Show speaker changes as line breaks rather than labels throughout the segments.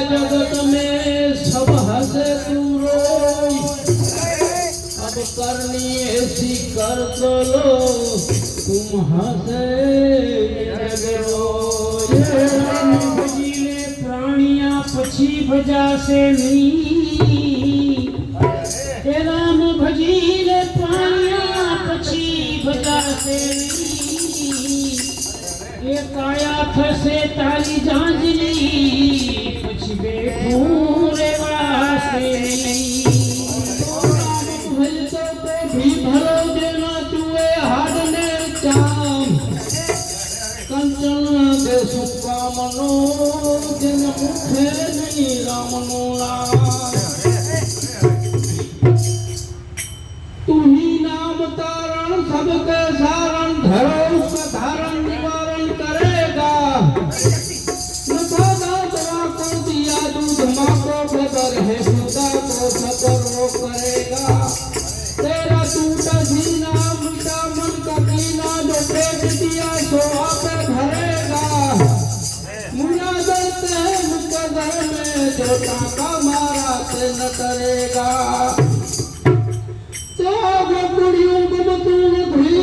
जगत में सब हंसे तू रोई, अब करनी ऐसी कर तो लो तुम हंसे जग रोई।
राम भजीले प्राणिया पछी भजासे नहीं, राम भजीले प्राणिया पछी भजासे नहीं, ये काया थसे ताली जांजली पछी बेठूं रे वासे नहीं।
भी भरो देना चुए हाडने चाम, कंचन के सुकामनो जिन मुखे नहीं रामनो नाम। तू ही नाम तारण सबके सारण, धरो उसका धारण निवारण करेगा। को दिया दूध माँ को बदर है, खुदा को सबर वो करेगा। तेरा टूटा सीना मिटा मन का कीना, जो पेट दिया सो आपे भरेगा। मुन्ना दलते हैं मुझके घर में, जो टाका मारा ते न करेगा। तो कुड़ियों को बतून धुई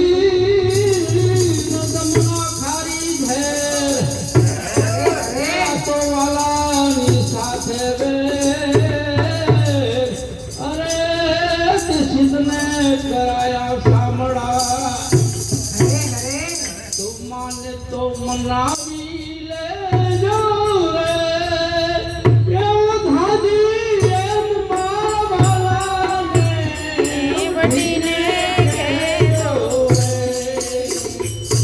न दमना खारी है, तो वाला नी साथे बे। किसने कराया सामड़ा, तुम माने तो मना भी ले जो रे। ये धादी ये मावाला ने
बड़ी ने के दो
रे,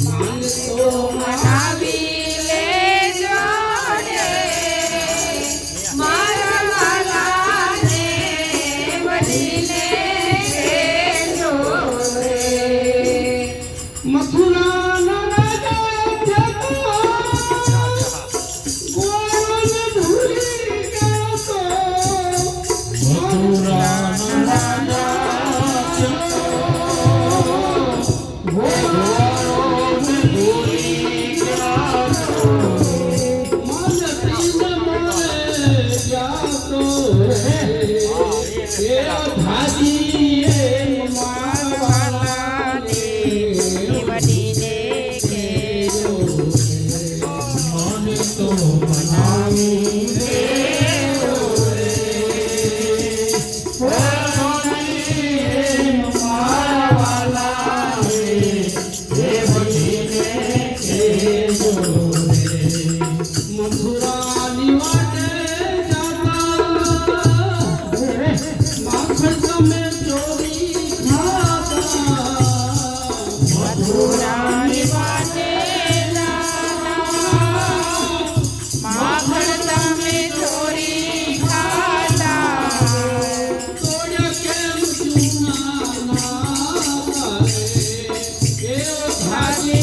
मान तो मना
भी ले जो रे, मारा वाला ने बड़ी ने
मथुरा न राजा जगो, गोवन भूली गया तो। मथुरा न राजा जगो, गोवन भूली गया तो। मन तीन मोरे जातो है, ये भाजी ये मारवाला
बड़ी ने के दो
मन तो मनावी मारवाला मथुरा निवाटे जाता, माखन में चोरी खाता।
मथुरा निवासे जाना, माखन में चोरी खाता।
तोड़ के चूना ना करे, केव भाजी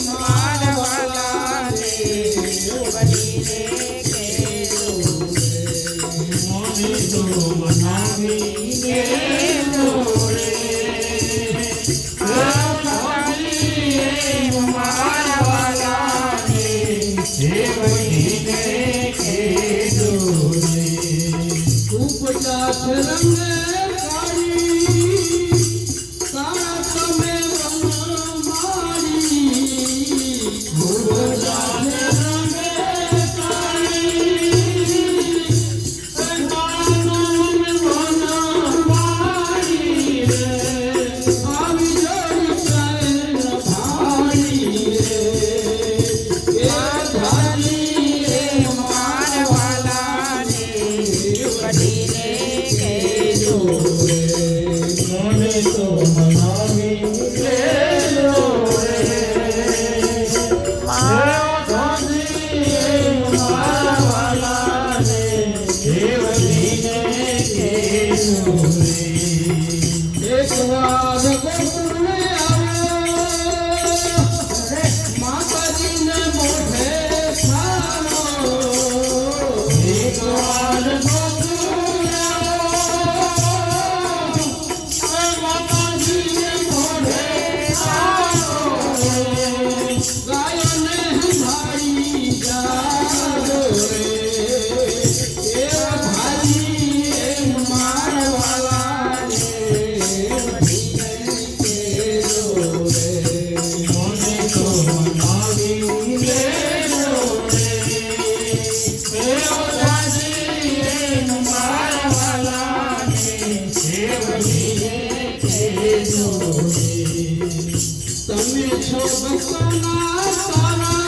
मारवाला ने बड़ी ने के दो
मोनी तो मनावी
के दो रे। मारवाला ने बड़ी ने के दो
उपजात रंग काली, काला तमे वन मारी। उपजात रंग काली, काला वन मारी रे। आवी जोड़ी चैन भारी रे, ये धारी
मारवाला ने बड़ी ने के दो મને તો મનાવી લેજો રે મારા વાલાને સેવકીને કહેજો રે
તમે છો ભક્તોના સારા